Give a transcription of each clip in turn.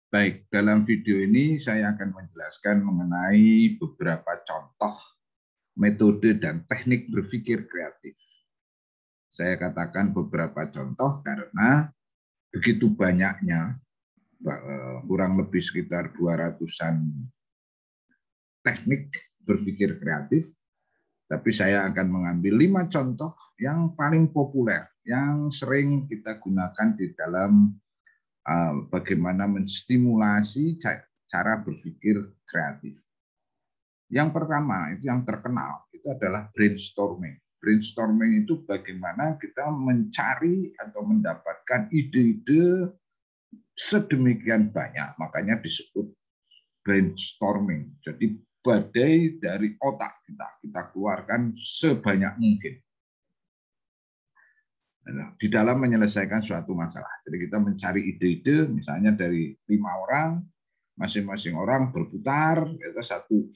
Baik, dalam video ini saya akan menjelaskan mengenai beberapa contoh metode dan teknik berpikir kreatif. Saya katakan beberapa contoh karena begitu banyaknya, kurang lebih sekitar 200-an teknik berpikir kreatif, tapi saya akan mengambil 5 contoh yang paling populer, yang sering kita gunakan di dalam bagaimana menstimulasi cara berpikir kreatif. Yang pertama, itu yang terkenal, itu adalah brainstorming. Brainstorming itu bagaimana kita mencari atau mendapatkan ide-ide sedemikian banyak, makanya disebut brainstorming. Jadi badai dari otak kita keluarkan sebanyak mungkin di dalam menyelesaikan suatu masalah. Jadi kita mencari ide-ide, misalnya dari 5 orang, masing-masing orang berputar, itu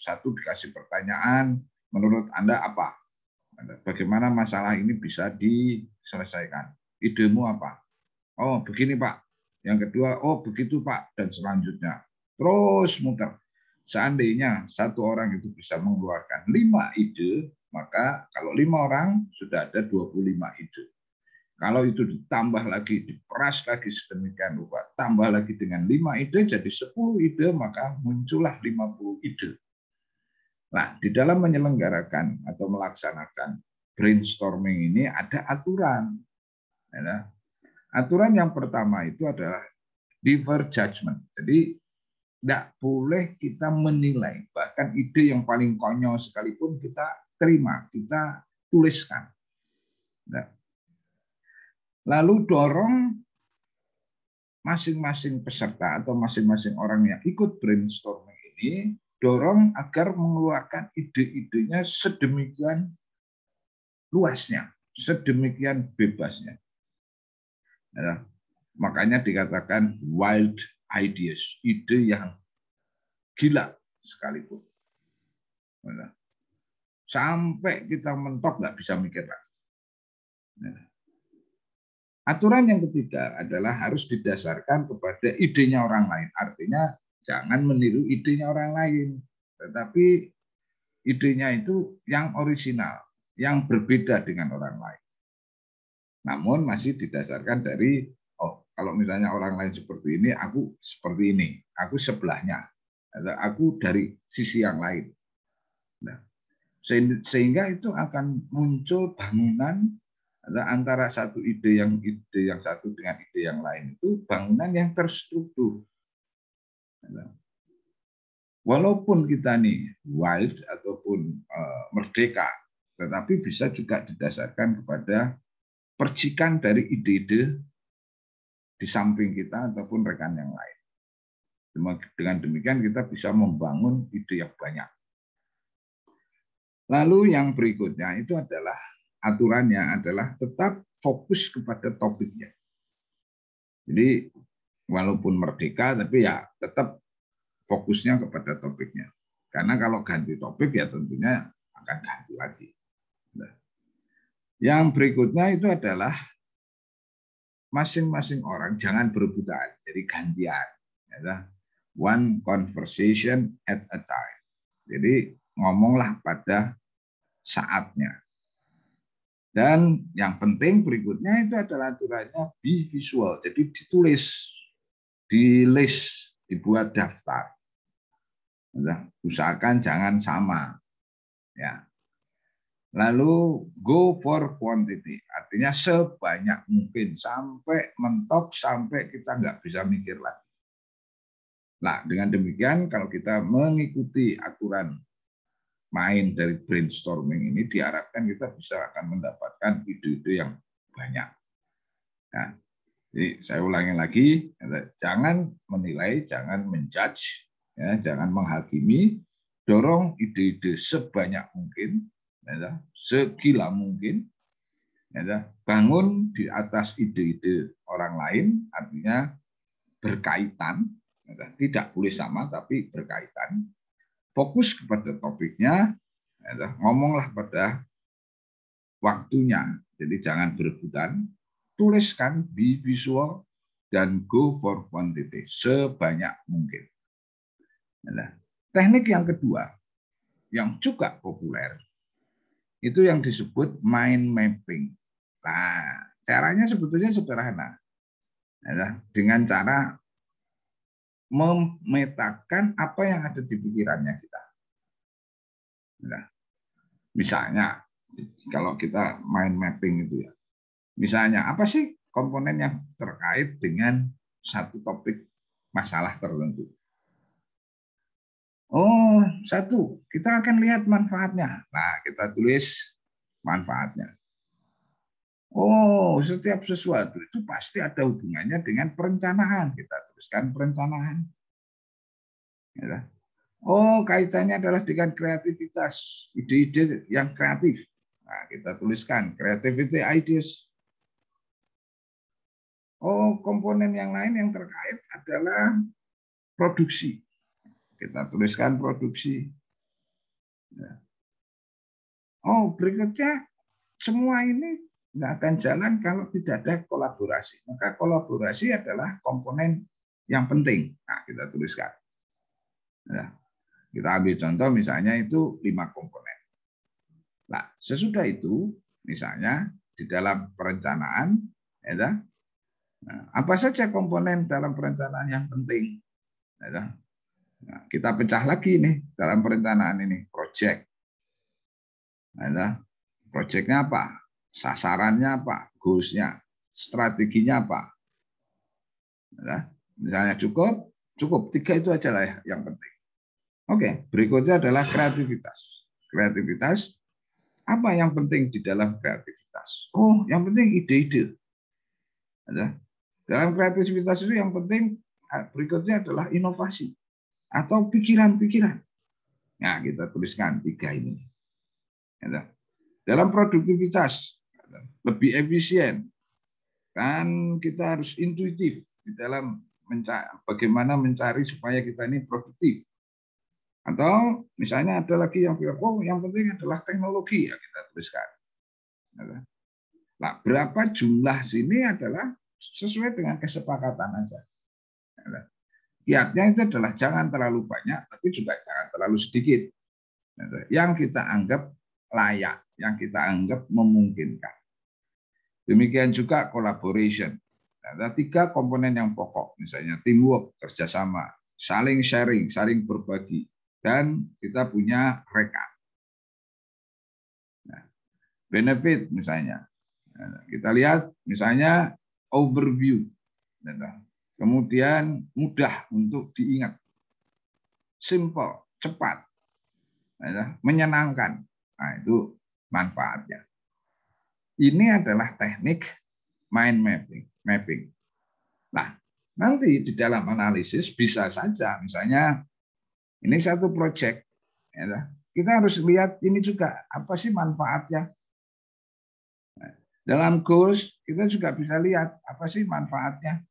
satu dikasih pertanyaan, menurut Anda apa? Bagaimana masalah ini bisa diselesaikan? Idemu apa? Oh, begini Pak. Yang kedua, oh begitu Pak, dan selanjutnya. Terus muter. Seandainya satu orang itu bisa mengeluarkan 5 ide, maka kalau 5 orang sudah ada 25 ide. Kalau itu ditambah lagi, diperas lagi sedemikian rupa, tambah lagi dengan 5 ide, jadi 10 ide, maka muncullah 50 ide. Nah, di dalam menyelenggarakan atau melaksanakan brainstorming ini ada aturan. Ya. Aturan yang pertama itu adalah defer judgment. Jadi, tidak boleh kita menilai, bahkan ide yang paling konyol sekalipun kita terima, kita tuliskan. Nah, lalu dorong masing-masing peserta atau masing-masing orang yang ikut brainstorming ini, dorong agar mengeluarkan ide-idenya sedemikian luasnya, sedemikian bebasnya. Nah, makanya dikatakan wild ideas, ide yang gila sekalipun. Nah, sampai kita mentok nggak bisa mikir lagi. Nah, aturan yang ketiga adalah harus didasarkan kepada idenya orang lain. Artinya jangan meniru idenya orang lain, tetapi idenya itu yang original, yang berbeda dengan orang lain. Namun masih didasarkan dari, oh kalau misalnya orang lain seperti ini, aku seperti ini, aku sebelahnya, atau aku dari sisi yang lain. Nah, sehingga itu akan muncul bangunan antara satu ide yang satu dengan ide yang lain, itu bangunan yang terstruktur. Walaupun kita nih wild ataupun merdeka, tetapi bisa juga didasarkan kepada percikan dari ide-ide di samping kita ataupun rekan yang lain. Dengan demikian kita bisa membangun ide yang banyak. Lalu yang berikutnya itu adalah aturannya adalah tetap fokus kepada topiknya. Jadi walaupun merdeka tapi ya tetap fokusnya kepada topiknya. Karena kalau ganti topik ya tentunya akan ganti lagi. Nah, yang berikutnya itu adalah masing-masing orang jangan berebutan, jadi gantian. Ya, one conversation at a time. Jadi ngomonglah pada saatnya. Dan yang penting berikutnya itu adalah aturannya be visual. Jadi ditulis, di list, dibuat daftar. Usahakan jangan sama. Ya. Lalu go for quantity, artinya sebanyak mungkin sampai mentok, sampai kita nggak bisa mikir lagi. Nah, dengan demikian kalau kita mengikuti aturan main dari brainstorming ini, diharapkan kita bisa akan mendapatkan ide-ide yang banyak. Nah, jadi saya ulangi lagi, jangan menilai, jangan menjudge, ya, jangan menghakimi, dorong ide-ide sebanyak mungkin, ya, segila mungkin, ya, bangun di atas ide-ide orang lain, artinya berkaitan, ya, tidak boleh sama tapi berkaitan. Fokus kepada topiknya, ya, ngomonglah pada waktunya, jadi jangan berebutan, tuliskan, be visual, dan go for quantity sebanyak mungkin. Nah, teknik yang kedua yang juga populer itu yang disebut mind mapping. Nah, caranya sebetulnya sederhana. Dengan cara memetakan apa yang ada di pikirannya kita. Nah, misalnya, kalau kita mind mapping itu ya, misalnya apa sih komponen yang terkait dengan satu topik masalah tertentu. Oh, satu, kita akan lihat manfaatnya. Nah, kita tulis manfaatnya. Oh, setiap sesuatu itu pasti ada hubungannya dengan perencanaan. Kita tuliskan perencanaan. Ya. Oh, kaitannya adalah dengan kreativitas, ide-ide yang kreatif. Nah, kita tuliskan creativity ideas. Oh, komponen yang lain yang terkait adalah produksi. Kita tuliskan produksi. Ya. Oh, berikutnya semua ini nggak akan jalan kalau tidak ada kolaborasi. Maka kolaborasi adalah komponen yang penting. Nah, kita tuliskan. Ya. Kita ambil contoh misalnya itu 5 komponen. Nah, sesudah itu, misalnya di dalam perencanaan, ya, nah, apa saja komponen dalam perencanaan yang penting? Ya, nah, kita pecah lagi nih dalam perencanaan ini, project. Ya, projectnya apa? Sasarannya apa? Goals-nya, strateginya apa? Ya, misalnya cukup 3 itu aja lah yang penting. Oke, berikutnya adalah kreativitas. Kreativitas, apa yang penting di dalam kreativitas? Oh, yang penting ide-ide. Dalam kreativitas itu yang penting berikutnya adalah inovasi atau pikiran-pikiran. Nah, kita tuliskan 3 ini. Dalam produktivitas, lebih efisien. Kan kita harus intuitif di dalam bagaimana mencari supaya kita ini produktif. Atau misalnya ada lagi yang bilang, oh yang penting adalah teknologi, ya kita tuliskan. Nah, berapa jumlah sini adalah sesuai dengan kesepakatan aja. Kiatnya itu adalah jangan terlalu banyak, tapi juga jangan terlalu sedikit. Yang kita anggap layak, yang kita anggap memungkinkan. Demikian juga collaboration. Ada 3 komponen yang pokok, misalnya teamwork, kerjasama, saling sharing, saling berbagi, dan kita punya rekan. Nah, benefit misalnya, kita lihat misalnya overview, kemudian mudah untuk diingat, simple, cepat, menyenangkan. Nah, itu manfaatnya. Ini adalah teknik mind mapping. Nah, nanti di dalam analisis bisa saja, misalnya ini satu proyek, kita harus lihat ini juga apa sih manfaatnya. Dalam goals kita juga bisa lihat apa sih manfaatnya.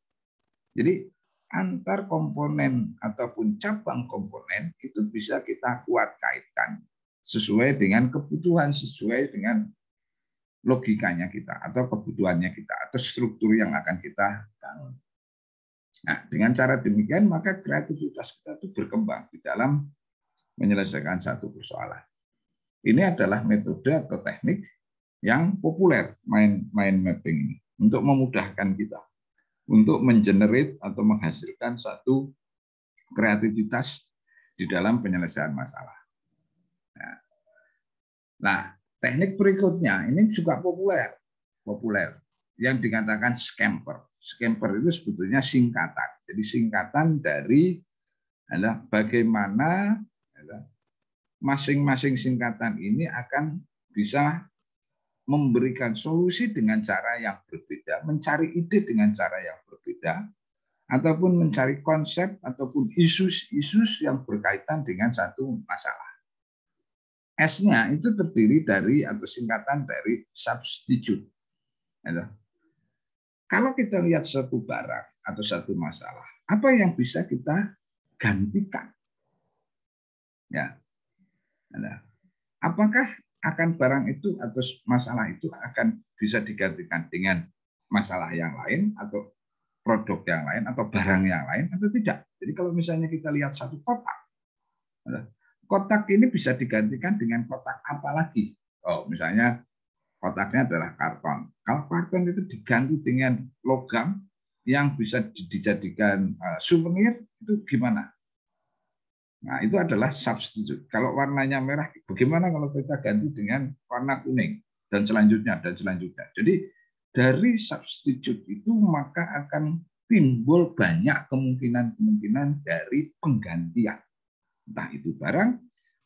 Jadi antar komponen ataupun cabang komponen itu bisa kita kuat kaitkan sesuai dengan kebutuhan, sesuai dengan logikanya kita atau kebutuhannya kita atau struktur yang akan kita bangun. Nah, dengan cara demikian maka kreativitas kita itu berkembang di dalam menyelesaikan satu persoalan. Ini adalah metode atau teknik yang populer mind mapping ini untuk memudahkan kita untuk mengenerate atau menghasilkan satu kreativitas di dalam penyelesaian masalah. Nah, teknik berikutnya ini juga populer yang dikatakan scamper. Scamper itu sebetulnya singkatan. Jadi singkatan dari adalah bagaimana masing-masing singkatan ini akan bisa memberikan solusi dengan cara yang berbeda, mencari ide dengan cara yang berbeda, ataupun mencari konsep ataupun isu-isu yang berkaitan dengan satu masalah. S-nya itu terdiri dari atau singkatan dari substitute. Kalau kita lihat satu barang atau satu masalah, apa yang bisa kita gantikan? Ya, apakah akan barang itu atau masalah itu akan bisa digantikan dengan masalah yang lain atau produk yang lain atau barang yang lain atau tidak. Jadi kalau misalnya kita lihat satu kotak, kotak ini bisa digantikan dengan kotak apa lagi? Oh, misalnya kotaknya adalah karton. Kalau karton itu diganti dengan logam yang bisa dijadikan souvenir, itu gimana? Nah, itu adalah substitute. Kalau warnanya merah, bagaimana kalau kita ganti dengan warna kuning dan selanjutnya dan selanjutnya. Jadi dari substitute itu maka akan timbul banyak kemungkinan-kemungkinan dari penggantian. Entah itu barang,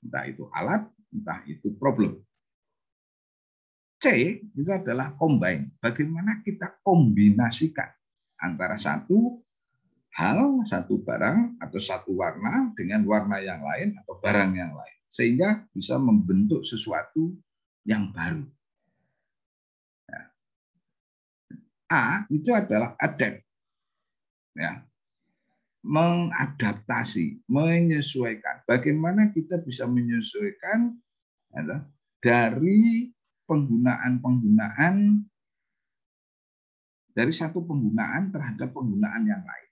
entah itu alat, entah itu problem. C itu adalah combine. Bagaimana kita kombinasikan antara satu hal, satu barang atau satu warna dengan warna yang lain atau barang yang lain, sehingga bisa membentuk sesuatu yang baru. A itu adalah adapt, ya, mengadaptasi, menyesuaikan. Bagaimana kita bisa menyesuaikan ya, dari penggunaan dari satu penggunaan terhadap penggunaan yang lain.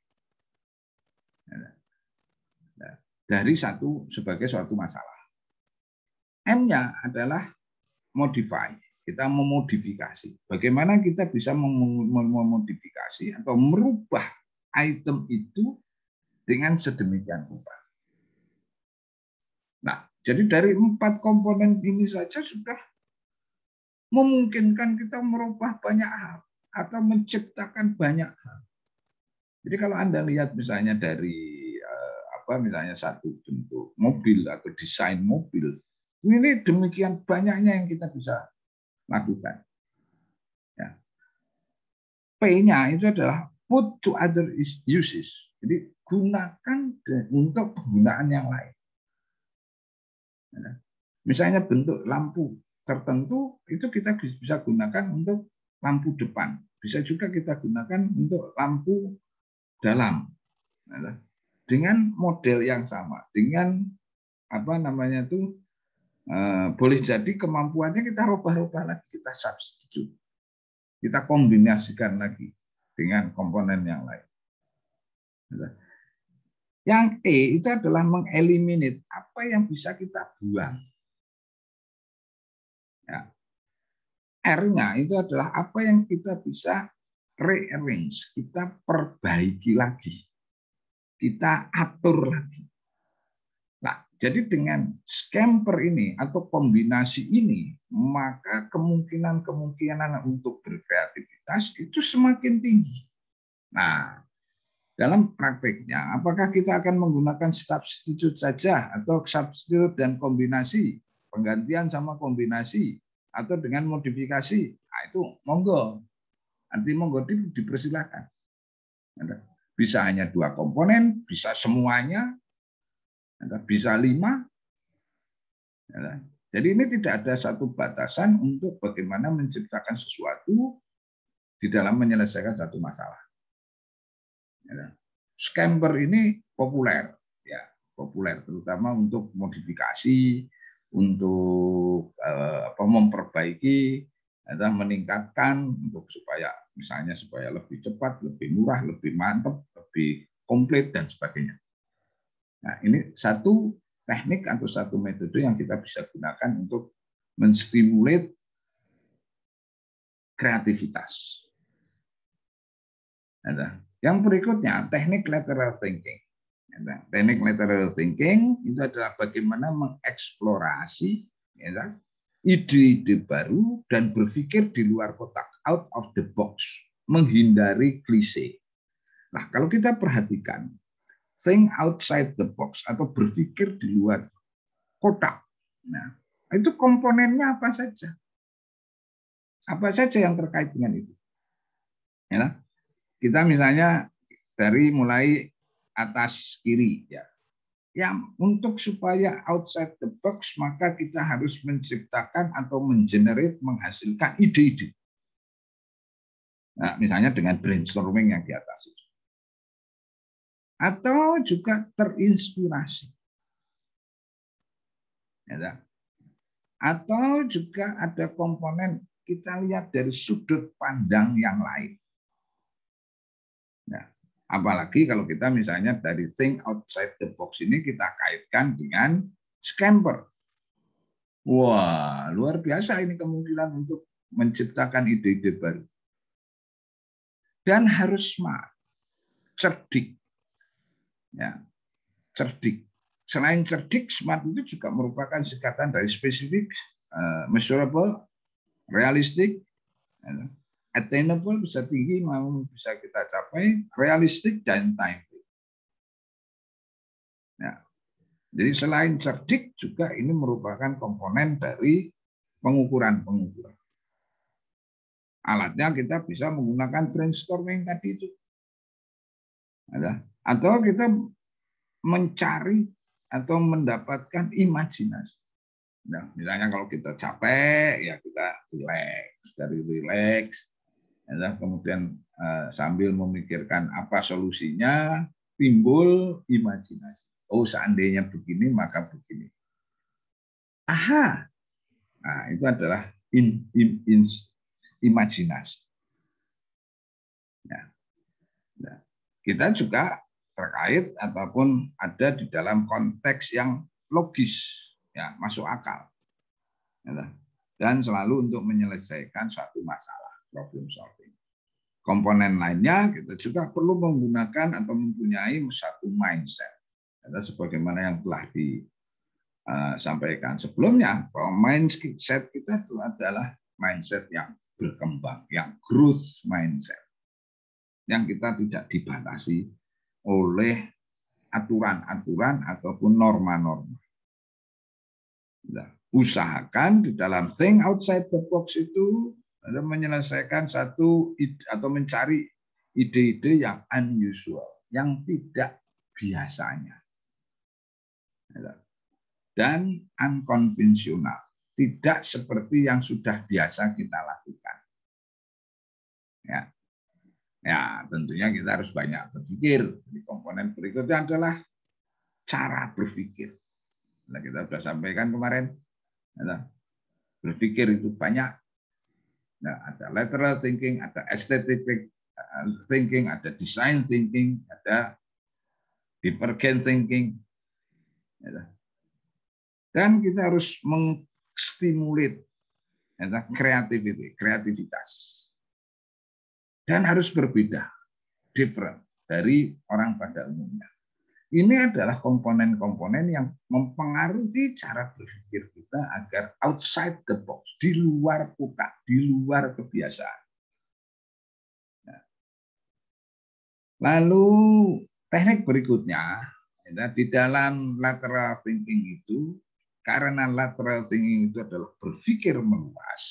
Dari satu sebagai suatu masalah. M-nya adalah modify. Kita memodifikasi. Bagaimana kita bisa memodifikasi atau merubah item itu dengan sedemikian rupa. Nah, jadi dari 4 komponen ini saja sudah memungkinkan kita merubah banyak hal atau menciptakan banyak hal. Jadi kalau Anda lihat misalnya dari misalnya satu bentuk mobil atau desain mobil, ini demikian banyaknya yang kita bisa lakukan. Ya. P-nya itu adalah put to other uses. Jadi gunakan untuk penggunaan yang lain. Misalnya bentuk lampu tertentu itu kita bisa gunakan untuk lampu depan. Bisa juga kita gunakan untuk lampu dalam. Dengan model yang sama, dengan boleh jadi kemampuannya kita rubah-rubah lagi, kita substitute, kita kombinasikan lagi dengan komponen yang lain. Yang E itu adalah mengeliminate apa yang bisa kita buang. Ya. R-nya itu adalah apa yang kita bisa rearrange, kita perbaiki lagi, kita atur lagi. Nah, jadi dengan scamper ini atau kombinasi ini, maka kemungkinan untuk berkreativitas itu semakin tinggi. Nah, dalam prakteknya, apakah kita akan menggunakan substitute saja atau substitute dan kombinasi, penggantian sama kombinasi, atau dengan modifikasi? Nah, itu monggo. Nanti monggo dipersilakan. Bisa hanya 2 komponen, bisa semuanya, bisa 5. Jadi ini tidak ada satu batasan untuk bagaimana menciptakan sesuatu di dalam menyelesaikan satu masalah. Scamper ini populer, ya, populer terutama untuk modifikasi, untuk memperbaiki, meningkatkan untuk supaya misalnya supaya lebih cepat, lebih murah, lebih mantap, lebih komplit dan sebagainya. Nah, ini satu teknik atau satu metode yang kita bisa gunakan untuk menstimulat kreativitas. Yang berikutnya, teknik lateral thinking. Teknik lateral thinking itu adalah bagaimana mengeksplorasi ide-ide baru dan berpikir di luar kotak, out of the box, menghindari klise. Nah, kalau kita perhatikan, think outside the box atau berpikir di luar kotak. Nah, itu komponennya apa saja? Apa saja yang terkait dengan itu? Ya, kita misalnya dari mulai atas kiri, ya. Yang untuk supaya outside the box, maka kita harus menciptakan atau menghasilkan ide-ide. Nah, misalnya dengan brainstorming yang di atas itu. Atau juga terinspirasi. Ya, atau juga ada komponen kita lihat dari sudut pandang yang lain. Nah, Apalagi kalau kita misalnya dari think outside the box ini kita kaitkan dengan scamper. Wah, luar biasa ini kemungkinan untuk menciptakan ide-ide baru. Dan harus smart, cerdik. Ya, cerdik. Selain cerdik, smart itu juga merupakan singkatan dari spesifik, measurable, realistic, attainable bisa tinggi, mau bisa kita capai, realistik dan timely. Ya. Jadi selain cerdik juga ini merupakan komponen dari pengukuran. Alatnya kita bisa menggunakan brainstorming tadi itu. Atau kita mencari atau mendapatkan imajinasi. Nah, misalnya kalau kita capek, ya kita relax, dari relax, ya, kemudian sambil memikirkan apa solusinya, timbul imajinasi. Oh, seandainya begini, maka begini. Aha, nah itu adalah imajinasi. Ya. Nah, kita juga terkait ataupun ada di dalam konteks yang logis, ya masuk akal, ya, dan selalu untuk menyelesaikan suatu masalah, problem solving. Komponen lainnya kita juga perlu menggunakan atau mempunyai satu mindset, ya, sebagaimana yang telah disampaikan sebelumnya, bahwa mindset kita itu adalah mindset yang berkembang, yang growth mindset, yang kita tidak dibatasi oleh aturan-aturan ataupun norma-norma. Nah, usahakan di dalam think outside the box itu ada menyelesaikan satu atau mencari ide-ide yang unusual, yang tidak biasanya, dan unkonvensional, tidak seperti yang sudah biasa kita lakukan. Ya. Ya, tentunya kita harus banyak berpikir. Di komponen berikutnya adalah cara berpikir. Nah, kita sudah sampaikan kemarin, berpikir itu banyak. Nah, ada lateral thinking, ada aesthetic thinking, ada design thinking, ada divergent thinking. Dan kita harus mengstimulir kreativitas. Dan harus berbeda, different dari orang pada umumnya. Ini adalah komponen-komponen yang mempengaruhi cara berpikir kita agar outside the box, di luar kotak, di luar kebiasaan. Lalu teknik berikutnya, di dalam lateral thinking itu, karena lateral thinking itu adalah berpikir meluas,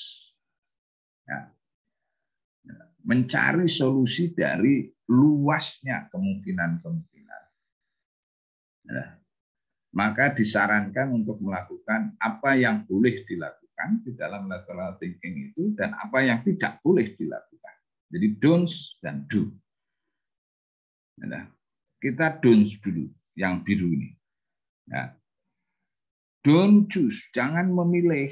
mencari solusi dari luasnya kemungkinan-kemungkinan. Maka disarankan untuk melakukan apa yang boleh dilakukan di dalam lateral thinking itu dan apa yang tidak boleh dilakukan. Jadi don'ts dan do. Kita don'ts dulu, yang biru ini. Don't choose, jangan memilih.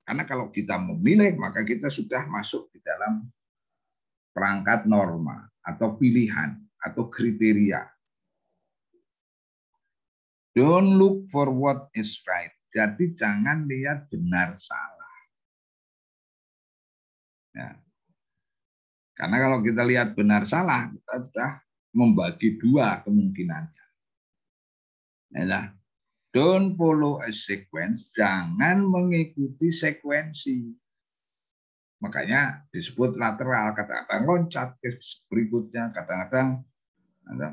Karena kalau kita memilih, maka kita sudah masuk di dalam perangkat norma atau pilihan atau kriteria. Don't look for what is right. Jadi jangan lihat benar salah. Ya. Karena kalau kita lihat benar salah, kita sudah membagi dua kemungkinannya. Ya. Don't follow a sequence. Jangan mengikuti sekuensi. Makanya disebut lateral, kadang-kadang loncat ke berikutnya, kadang-kadang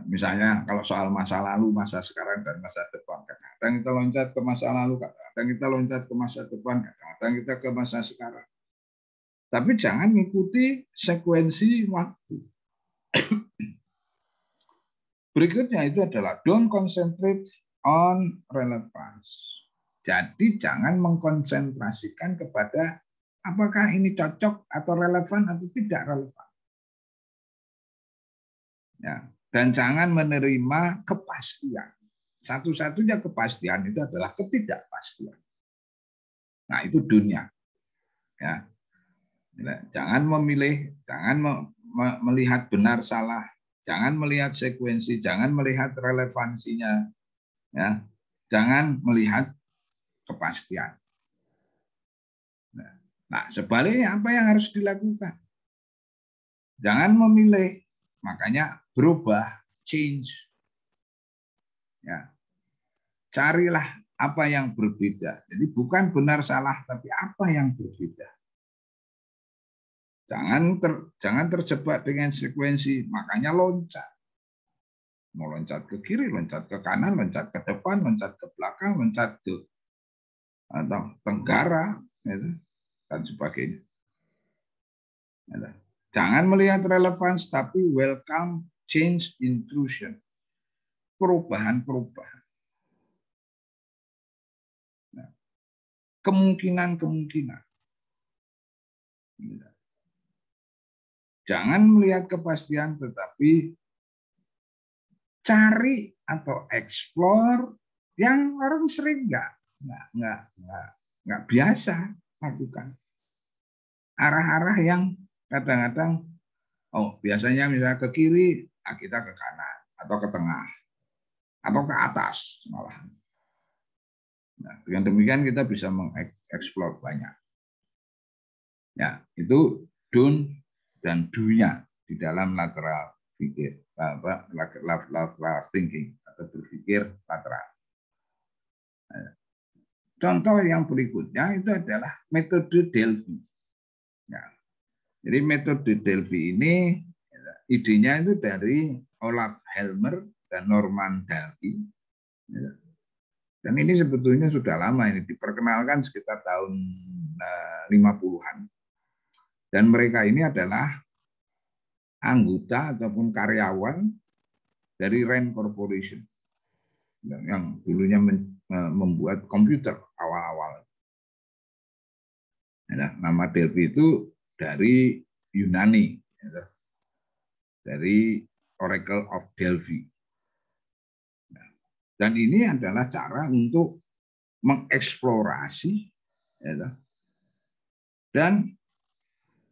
misalnya kalau soal masa lalu, masa sekarang, dan masa depan, kadang-kadang kita loncat ke masa lalu, kadang-kadang kita loncat ke masa depan, kadang-kadang kita ke masa sekarang. Tapi jangan mengikuti sekuensi waktu. Berikutnya itu adalah don't concentrate on relevance. Jadi jangan mengkonsentrasikan kepada apakah ini cocok atau relevan atau tidak relevan. Ya. Dan jangan menerima kepastian. Satu-satunya kepastian itu adalah ketidakpastian. Nah, itu dunia. Ya. Jangan memilih, jangan melihat benar salah, Jangan melihat sekuensi, jangan melihat relevansinya, ya. Jangan melihat kepastian. Nah, sebaliknya apa yang harus dilakukan? Jangan memilih, makanya berubah, change. Ya. Carilah apa yang berbeda. Jadi bukan benar salah, tapi apa yang berbeda. Jangan terjebak dengan sekuensi, makanya loncat. Mau loncat ke kiri, loncat ke kanan, loncat ke depan, loncat ke belakang, loncat ke atau tenggara, gitu, dan sebagainya. Jangan melihat relevansi, tapi welcome change intrusion. Perubahan-perubahan. Kemungkinan-kemungkinan. Jangan melihat kepastian, tetapi cari atau explore yang orang sering nggak biasa lakukan. Arah-arah yang kadang-kadang, biasanya misalnya ke kiri, nah kita ke kanan atau ke tengah atau ke atas malah. Nah, dengan demikian kita bisa mengeksplor banyak. Ya, itu don't dan do-nya di dalam lateral pikir, lateral thinking atau berpikir lateral. Contoh yang berikutnya itu adalah metode Delphi. Ya. Jadi metode Delphi ini idenya itu dari Olaf Helmer dan Norman Delphi. Dan ini sebetulnya sudah lama, ini diperkenalkan sekitar tahun 50-an. Dan mereka ini adalah anggota ataupun karyawan dari Rand Corporation yang dulunya membuat komputer awal-awal. Nama Delphi itu dari Yunani, dari Oracle of Delphi. Dan ini adalah cara untuk mengeksplorasi, dan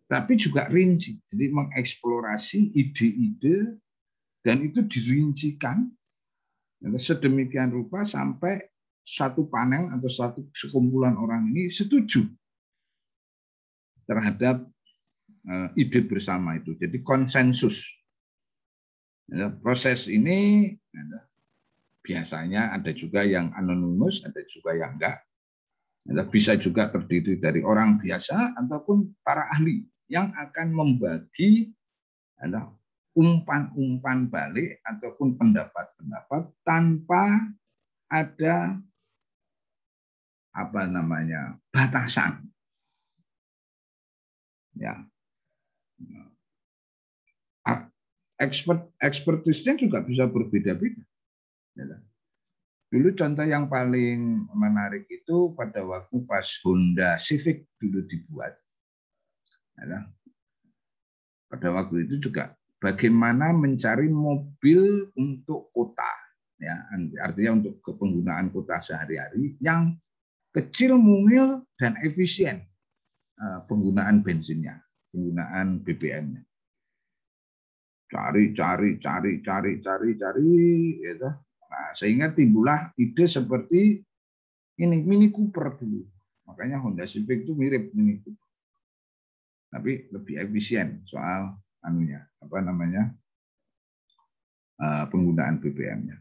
tapi juga rinci. Jadi mengeksplorasi ide-ide dan itu dirincikan sedemikian rupa sampai satu panel atau satu sekumpulan orang ini setuju terhadap ide bersama itu. Jadi konsensus. Proses ini biasanya ada juga yang anonimus, ada juga yang enggak. Bisa juga terdiri dari orang biasa ataupun para ahli yang akan membagi umpan-umpan balik ataupun pendapat-pendapat tanpa ada batasan. Ya. Ekspertisnya juga bisa berbeda-beda. Dulu contoh yang paling menarik itu pada waktu pas Honda Civic dulu dibuat. Pada waktu itu juga bagaimana mencari mobil untuk kota, ya, artinya untuk penggunaan kota sehari-hari yang kecil, mungil, dan efisien penggunaan bensinnya, penggunaan BBM-nya. Cari, gitu. Nah, sehingga timbullah ide seperti ini, Mini Cooper dulu. Makanya Honda Civic itu mirip Mini Cooper, tapi lebih efisien soal penggunaan BBM-nya.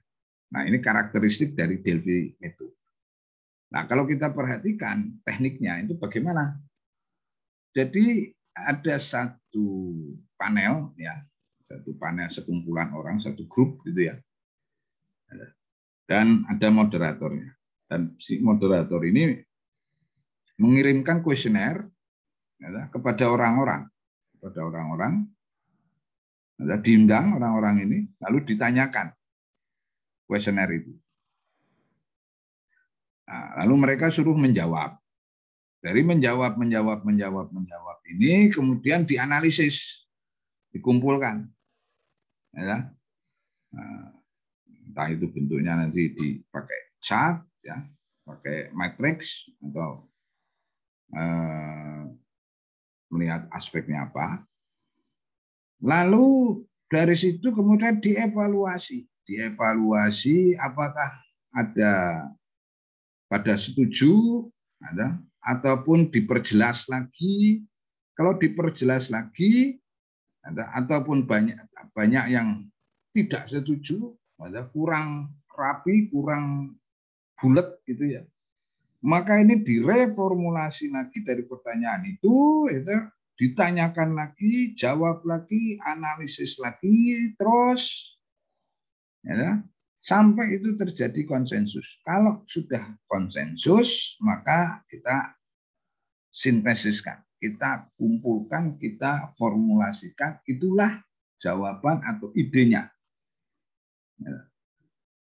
Nah, ini karakteristik dari Delphi Method. Nah, kalau kita perhatikan tekniknya itu bagaimana? Jadi ada satu panel, ya, satu panel sekumpulan orang, satu grup gitu ya, dan ada moderatornya. Dan si moderator ini mengirimkan kuesioner kepada orang-orang, diundang orang-orang ini, lalu ditanyakan kuesioner itu. Nah, lalu mereka suruh menjawab. Dari menjawab ini kemudian dianalisis, dikumpulkan. Ya. Nah, entah itu bentuknya nanti dipakai chart, ya, pakai matrix atau melihat aspeknya apa. Lalu dari situ kemudian dievaluasi. Dievaluasi apakah ada pada setuju, ada, ataupun diperjelas lagi. Kalau diperjelas lagi, ada, ataupun banyak yang tidak setuju, ada, kurang rapi, kurang bulat gitu ya. Maka ini direformulasi lagi dari pertanyaan itu ditanyakan lagi, jawab lagi, analisis lagi, terus ya, sampai itu terjadi konsensus. Kalau sudah konsensus, maka kita sintesiskan, kita kumpulkan, kita formulasikan, itulah jawaban atau idenya.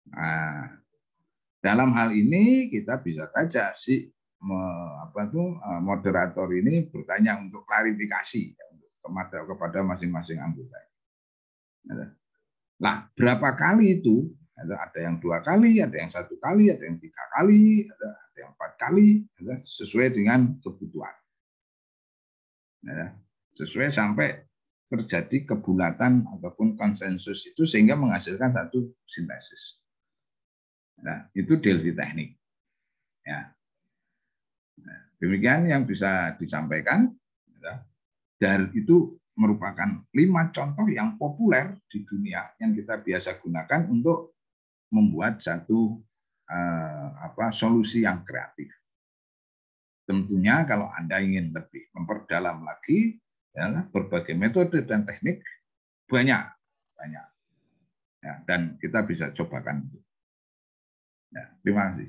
Nah, dalam hal ini kita bisa saja si moderator ini bertanya untuk klarifikasi kepada masing-masing anggota. Nah, berapa kali itu? Ada yang 2 kali, ada yang 1 kali, ada yang 3 kali, ada yang 4 kali, sesuai dengan kebutuhan. Sesuai sampai terjadi kebulatan ataupun konsensus itu sehingga menghasilkan satu sintesis. Nah, itu Delphi teknik. Ya. Nah, demikian yang bisa disampaikan. Dan itu merupakan 5 contoh yang populer di dunia yang kita biasa gunakan untuk membuat satu solusi yang kreatif. Tentunya kalau Anda ingin lebih memperdalam lagi, ya, berbagai metode dan teknik banyak. Ya, dan kita bisa cobakan. Ya, terima kasih.